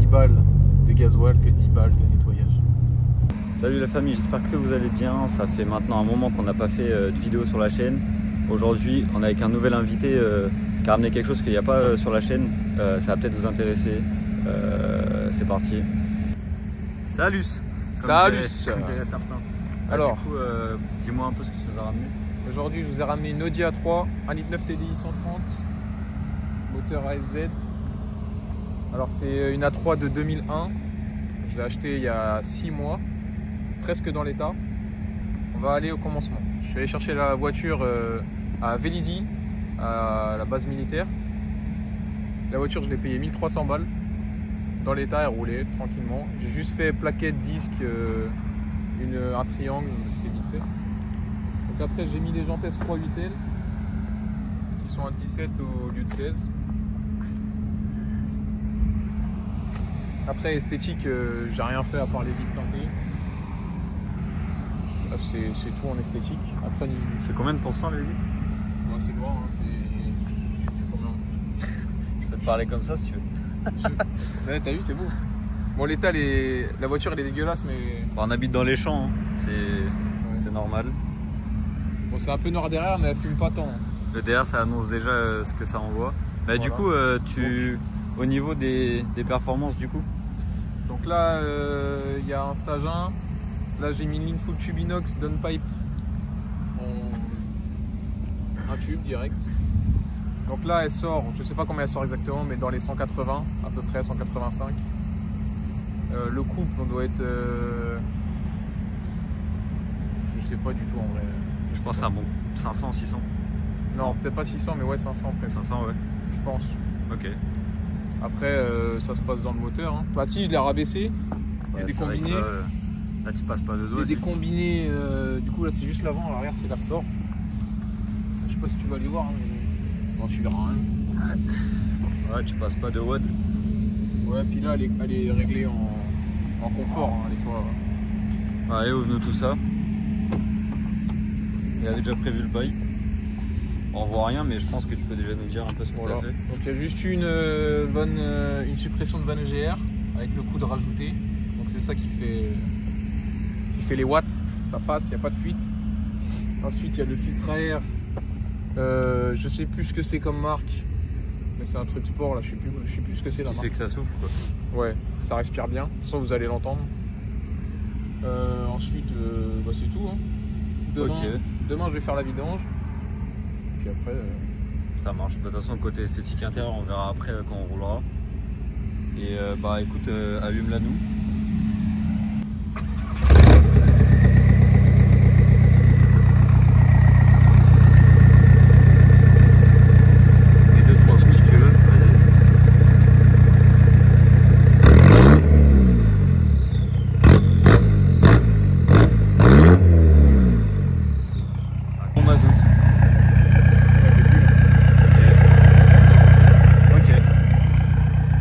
balles de gasoil que 10 balles de nettoyage. Salut la famille, j'espère que vous allez bien. Ça fait maintenant un moment qu'on n'a pas fait de vidéo sur la chaîne. Aujourd'hui, on est avec un nouvel invité qui a ramené quelque chose qu'il n'y a pas sur la chaîne. Ça va peut-être vous intéresser. C'est parti. Salut. Salut. Comme diraient certains. Alors, du coup, dis-moi un peu ce que tu nous as ramené. Aujourd'hui, je vous ai ramené une Audi A3, 1,9 litre TDI 130, moteur ASZ. Alors, c'est une A3 de 2001. Je l'ai acheté il y a 6 mois, presque dans l'état. On va aller au commencement. Je suis allé chercher la voiture à Vélizy, à la base militaire. La voiture, je l'ai payée 1300 balles. Dans l'état, elle roulait tranquillement. J'ai juste fait plaquette, disque, un triangle, c'était vite fait. Donc après, j'ai mis les jantes S3 8L qui sont à 17 au lieu de 16. Après, esthétique, j'ai rien fait à part les vitres teintées. C'est tout en esthétique. Après, c'est combien de pourcents les vitres? Moi, c'est noir, hein, je sais plus combien. Je peux te parler comme ça si tu veux. Ouais, t'as vu, c'est beau. Bon, l'état, la voiture elle est dégueulasse, mais. Bon, on habite dans les champs, hein. C'est normal. Bon, c'est un peu noir derrière, mais elle fume pas tant. Le DR, ça annonce déjà ce que ça envoie. Bah, voilà. Du coup, au niveau des performances, du coup. Donc là, il y a un stage 1. Là, j'ai mis une ligne full tube inox downpipe en un tube direct. Donc là, elle sort, je sais pas combien elle sort exactement, mais dans les 180, à peu près 185. Le couple, on doit être, je sais pas du tout en vrai. Je pense que c'est un bon 500, 600. Non, peut-être pas 600, mais ouais 500 presque. 500, ouais. Je pense. Ok. Après, ça se passe dans le moteur. Hein. Bah si, je l'ai rabaissé. Il y a des combinés. Là, tu passes pas de dos. Il y a des combinés. Du coup, là, c'est juste l'avant. À l'arrière, c'est les ressorts. Je sais pas si tu vas les voir, mais non, tu verras rien. Ouais, tu passes pas de WOD. Ouais, puis là, elle est réglée en confort. Hein, des fois. Allez, ouvre-nous tout ça. Il avait déjà prévu le bail. On voit rien, mais je pense que tu peux déjà nous dire un peu ce que tu as fait. Donc il y a juste une suppression de vanne EGR avec le coude rajouté. Donc c'est ça qui fait les watts. Ça passe, il n'y a pas de fuite. Ensuite il y a le filtre à air. Je sais plus ce que c'est comme marque, mais c'est un truc sport là. Je sais plus ce que c'est la marque. C'est que ça souffle quoi. Ouais, ça respire bien. De toute façon vous allez l'entendre. Ensuite bah, c'est tout. Hein. Demain je vais faire la vidange. Puis après ça marche. De toute façon côté esthétique intérieur on verra après quand on roulera. Et bah écoute, allume-la nous. Et 2-3 coups si tu veux. Bon mazout.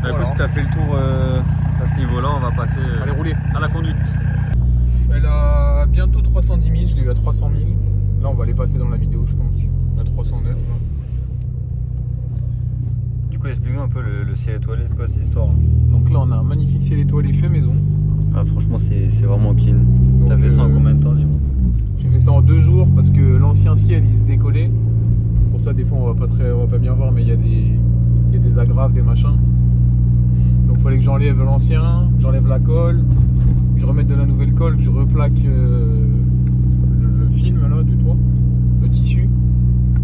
Bah, écoute, si tu as fait le tour à ce niveau-là, on va passer à la conduite. Elle a bientôt 310 000, je l'ai eu à 300 000. Là, on va les passer dans la vidéo, je pense. À 309. Là. Du coup, explique-nous un peu le ciel étoilé, c'est quoi cette histoire? Donc là, on a un magnifique ciel étoilé fait maison. Ah, franchement, c'est vraiment clean. T'as fait ça en combien de temps, du coup? J'ai fait ça en 2 jours parce que l'ancien ciel, il se décollait. Pour ça, des fois, on va pas bien voir, mais il y a des agraves, des machins. Donc il fallait que j'enlève l'ancien, j'enlève la colle, que je remette de la nouvelle colle, que je replaque le film là du toit, le tissu.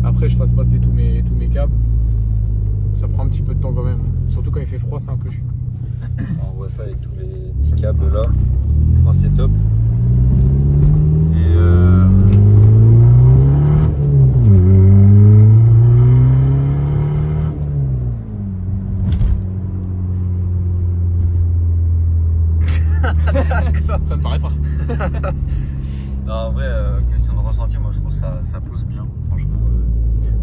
Après je fasse passer tous mes câbles. Ça prend un petit peu de temps quand même. Surtout quand il fait froid, c'est un peu chiant. On voit ça avec tous les petits câbles là. Je pense que c'est top. Et ça ne paraît pas. Non, en vrai, question de ressenti, moi je trouve que ça pousse bien, franchement.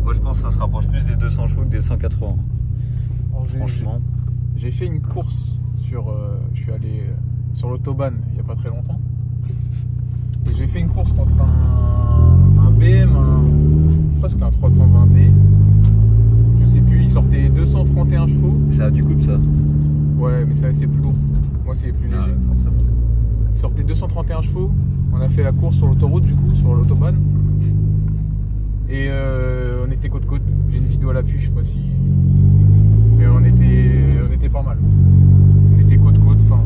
Moi je pense que ça se rapproche plus des 200 chevaux que des 180. Franchement. J'ai fait une course je suis allé sur l'autobahn il n'y a pas très longtemps. Et j'ai fait une course contre un BM, je crois que c'était un 320D. Je sais plus, il sortait 231 chevaux. C'est à du couple ça? Ouais, mais c'est plus lourd. Moi, c'est plus léger. Forcément. Il sortait 231 chevaux. On a fait la course sur l'autoroute, du coup, sur l'autobahn. Et on était côte-côte. J'ai une vidéo à l'appui, je sais pas si. Mais on était pas mal. On était côte-côte. Enfin,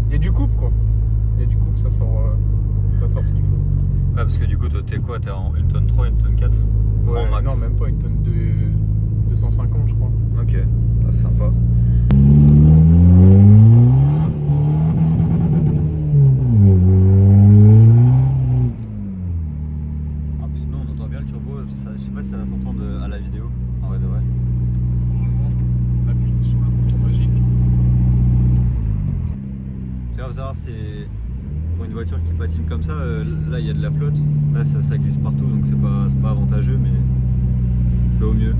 il y a du couple, quoi. Il y a du couple, ça sort ce qu'il faut. Ouais, parce que du coup, toi, t'es quoi? T'es en 1 tonne 3, 1 tonne 4? Ouais, max. non, même pas, 1 tonne 250, je crois. Ok, ah, c'est sympa. Ah, parce que nous, on entend bien le turbo. Ça, je sais pas si ça va s'entendre à la vidéo. En vrai de vrai. Normalement, on appuie sur le bouton magique. Tu vas savoir, c'est pour une voiture qui patine comme ça, là il y a de la flotte, là ça glisse partout, donc c'est pas avantageux, mais fait au mieux.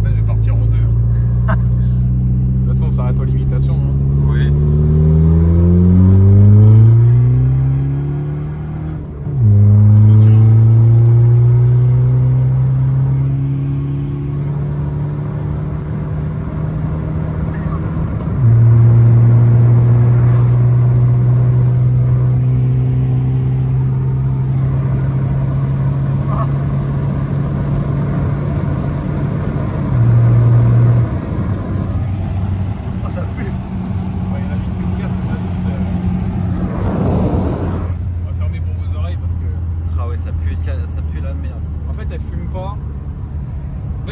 Là je vais partir en deux. De toute façon on s'arrête aux limitations. Hein. Oui. Ça tient.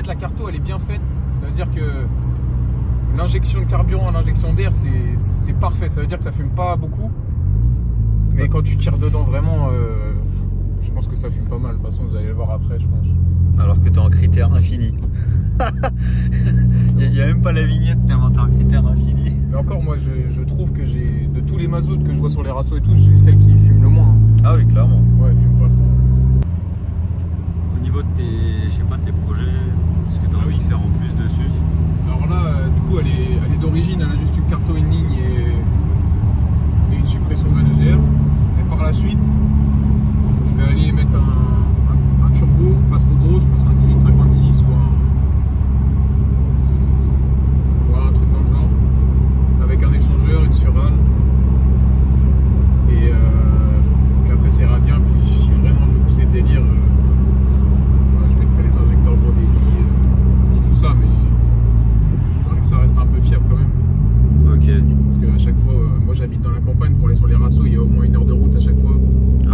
La carto elle est bien faite, ça veut dire que l'injection de carburant à l'injection d'air c'est parfait, ça veut dire que ça fume pas beaucoup, mais quand tu tires dedans vraiment je pense que ça fume pas mal. De toute façon vous allez le voir après, je pense. Alors que t'es en critère infini. Il n'y a même pas la vignette tellement t'es en critère infini. Mais encore moi je trouve que j'ai de tous les mazoutes que je vois sur les rastos et tout, j'ai celle qui fume le moins. Hein. Ah oui, clairement. Ouais, elle fume pas trop. Au niveau de tes, je sais pas, tes projets, ce que tu as envie de faire en plus dessus. Alors là, du coup, elle est d'origine, elle a juste une carto, une ligne et une suppression de EGR. Et par la suite, je vais aller mettre un turbo, pas trop gros, je pense un 1856 ou un truc dans le genre, avec un échangeur, une surale. Et puis après, ça ira bien. Puis si vraiment je veux pousser le délire, je mettrai les injecteurs gros débit et tout ça, mais j'ai envie que ça reste un peu fiable quand même. Ok. Parce qu'à chaque fois, moi j'habite dans la campagne, pour aller sur les rassos, il y a au moins 1 heure de route à chaque fois.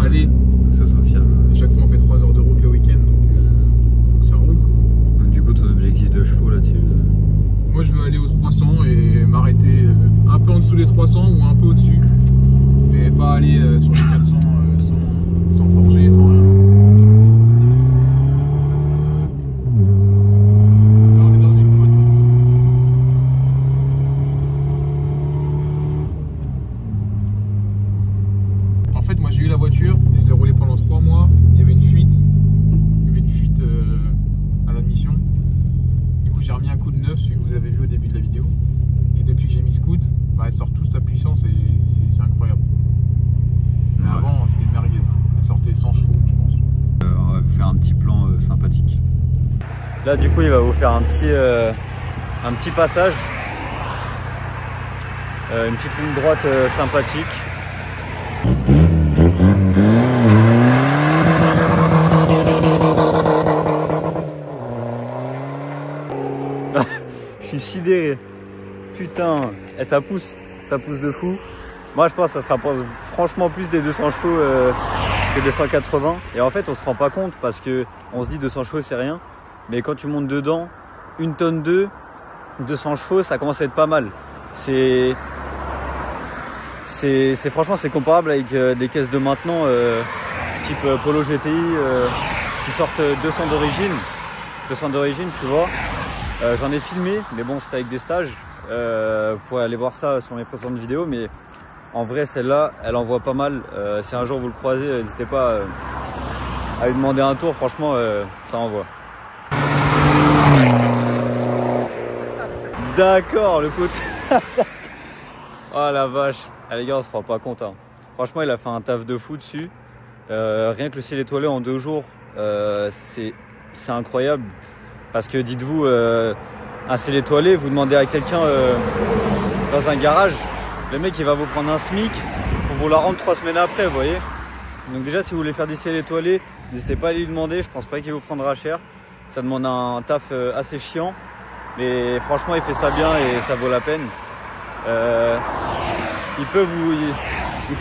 Aller, que ce soit fiable. à chaque fois on fait 3 heures de route le week-end, donc faut que ça roule. Donc, du coup, ton objectif de chevaux là-dessus Moi je veux aller aux 300 et m'arrêter un peu en dessous des 300 ou un peu au-dessus, mais pas aller sur les 400 sans forger, sans rien. Là on est dans une côte. En fait moi j'ai eu la voiture, je l'ai roulée pendant 3 mois, il y avait une fuite à l'admission. Du coup j'ai remis un coup de neuf, celui que vous avez vu au début de la vidéo. Et depuis que j'ai mis ce coup, bah, elle sort toute sa puissance et c'est incroyable. Mais avant c'était une merguez, elle sortait 100 chevaux je pense. On va faire un petit plan sympathique. Là du coup il va vous faire un petit passage. Une petite ligne droite sympathique. Je suis sidéré. Putain, et ça pousse de fou. Moi je pense que ça se rapproche franchement plus des 200 chevaux que des 180. Et en fait on se rend pas compte parce que on se dit 200 chevaux c'est rien. Mais quand tu montes dedans, 1 tonne 2, 200 chevaux ça commence à être pas mal. C'est franchement c'est comparable avec des caisses de maintenant type Polo GTI qui sortent 200 d'origine tu vois. J'en ai filmé mais bon c'était avec des stages, vous pourrez aller voir ça sur mes précédentes vidéos, mais en vrai celle-là elle envoie pas mal. Si un jour vous le croisez, n'hésitez pas à lui demander un tour, franchement ça envoie. D'accord, le côté. Oh la vache. Ah, les gars on se rend pas compte hein. Franchement il a fait un taf de fou dessus. Rien que le ciel étoilé en 2 jours, c'est incroyable. Parce que dites-vous, un scellé étoilé, vous demandez à quelqu'un dans un garage, le mec il va vous prendre un SMIC pour vous la rendre 3 semaines après, vous voyez. Donc déjà si vous voulez faire des scellés étoilés, n'hésitez pas à lui demander, je pense pas qu'il vous prendra cher. Ça demande un taf assez chiant, mais franchement il fait ça bien et ça vaut la peine. Il peut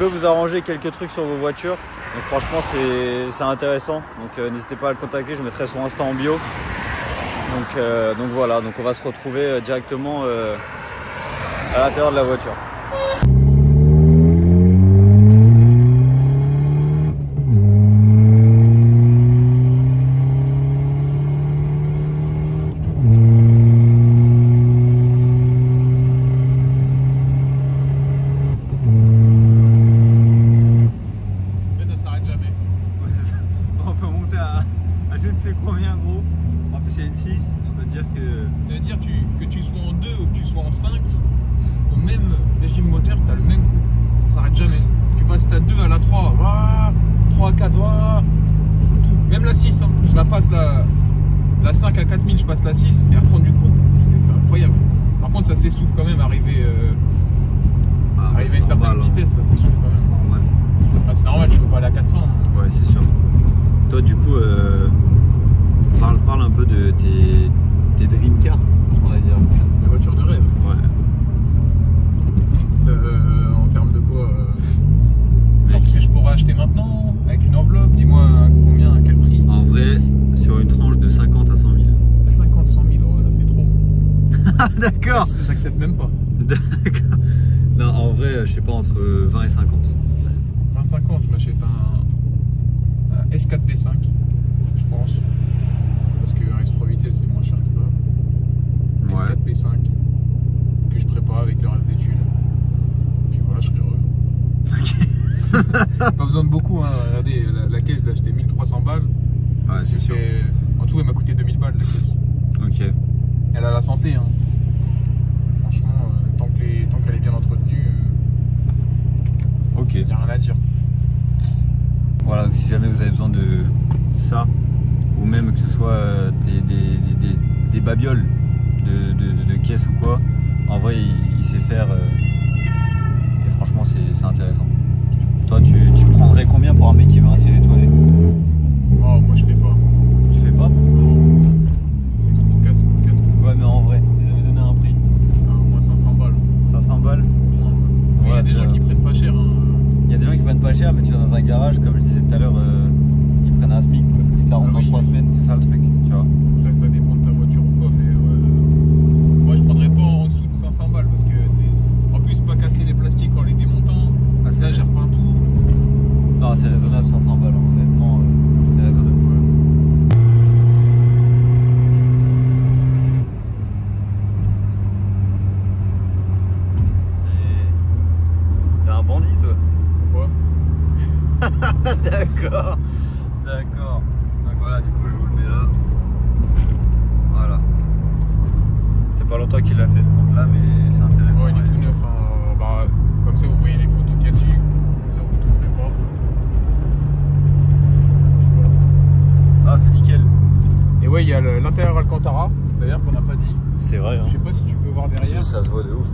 vous arranger quelques trucs sur vos voitures. Donc franchement c'est intéressant. Donc n'hésitez pas à le contacter, je mettrai son Insta en bio. Donc voilà, donc on va se retrouver directement à l'intérieur de la voiture. Je ne sais combien gros. En plus il y a une 6, je peux te dire que... Ça veut dire que tu sois en 2 ou que tu sois en 5, au même régime moteur, tu as le même coup. Ça s'arrête jamais. Tu passes ta 2 à la 3, 3 à 4, tout. Même la 6, hein. Je la passe la 5 à 4000, je passe la 6 et elle reprend du coup. C'est incroyable. Par contre ça s'essouffle quand même, arriver à une certaine vitesse, ça s'essouffle quand même. C'est normal. Ah, c'est normal, tu peux pas aller à 400. Hein. Ouais, c'est sûr. Toi du coup, parle un peu de tes dream cars, on va dire. Mes voitures de rêve. Ouais. En termes de quoi ce que je pourrais acheter maintenant, avec une enveloppe, dis-moi combien, à quel prix? En vrai, sur une tranche de 50 à 100 000. 50, 100 000, ouais, là c'est trop. Ah d'accord. J'accepte même pas. D'accord. Non, en vrai, je sais pas, entre 20 et 50. 20, 50, je m'achète un S4 B5, je pense. Parce que un S3 8L c'est moins cher que ça. Ouais. S4 B5, que je prépare avec le reste des thunes. Puis voilà, je serai heureux. Ok. Pas besoin de beaucoup, hein. Regardez, la caisse je l'ai acheté 1300 balles. Ouais, c'est sûr. En tout, elle m'a coûté 2000 balles la caisse. Ok. Elle a la santé, hein. Franchement, tant qu'elle est bien entretenue, Ok. il n'y a rien à dire. Voilà, donc si jamais vous avez besoin de ça, ou même que ce soit des babioles de caisse ou quoi, en vrai il sait faire et franchement c'est intéressant. Toi tu prendrais combien pour un mec qui veut un scellé étoilé? Oh, moi je fais pas. Tu fais pas? C'est trop casse. Ouais mais en vrai, si vous avez donné un prix. Non, moi 500 balles. 500 balles? Il y a des gens qui prennent pas cher. Hein. Il y a des gens qui prennent pas cher, mais tu vas dans un garage, comme je disais tout à l'heure, ils prennent un SMIC, ils te la rendent dans 3 semaines, c'est ça le truc, tu vois. Après ça dépend de ta voiture ou quoi, mais moi je prendrais pas en dessous de 500 balles parce que c'est en plus pas casser les plastiques en les démontant. Ah, là j'ai repeint tout. Non, c'est raisonnable 500 balles, honnêtement, c'est raisonnable. T'es un bandit toi. Pourquoi? D'accord, d'accord. Donc voilà, du coup je vous le mets là. Voilà. C'est pas longtemps qu'il a fait ce compte là, mais c'est intéressant. Ouais, il est tout neuf. Hein. Bah, comme ça vous voyez les photos qu'il y a dessus. Ça vous trouverez pas. Ah, c'est nickel. Et ouais, il y a l'intérieur Alcantara, d'ailleurs qu'on n'a pas dit. C'est vrai. Hein. Je sais pas si tu peux voir derrière. Ça se voit de ouf.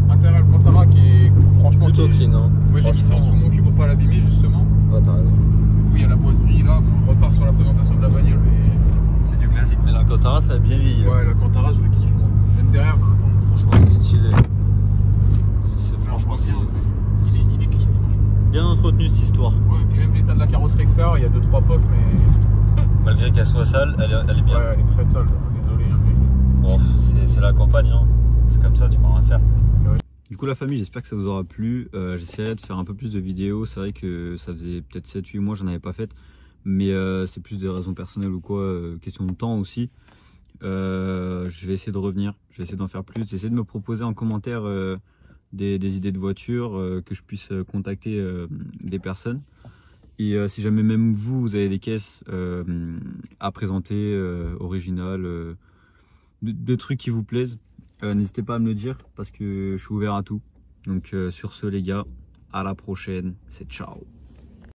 L'intérieur Alcantara qui est franchement Plutôt clean. Hein. Moi j'ai mis ça en sous mon cul pour pas l'abîmer justement. Ouais, t'as raison. Du coup il y a la boiserie là, on repart sur la présentation de la bagnole. Mais... C'est du classique, mais l'Alcantara ça a bien vieilli. Ouais, l'Alcantara je le kiffe moi. Même derrière, bah, attends, Franchement c'est stylé. Franchement c'est il est clean franchement. bien entretenu cette histoire. Ouais, et puis même l'état de la carrosserie que ça, il y a 2-3 pocs mais... Malgré qu'elle soit sale, elle est bien. Ouais, elle est très sale, désolé. Hein, mais... Bon, c'est la campagne, hein. C'est comme ça, tu peux rien faire. Ouais. Du coup la famille, j'espère que ça vous aura plu. J'essaierai de faire un peu plus de vidéos. C'est vrai que ça faisait peut-être 7-8 mois j'en avais pas fait. Mais c'est plus des raisons personnelles ou quoi, question de temps aussi. Je vais essayer de revenir, je vais essayer d'en faire plus. Essayez de me proposer en commentaire des idées de voitures, que je puisse contacter des personnes. Et si jamais même vous avez des caisses à présenter, originales, de trucs qui vous plaisent, n'hésitez pas à me le dire parce que je suis ouvert à tout. Donc sur ce les gars, à la prochaine, c'est ciao.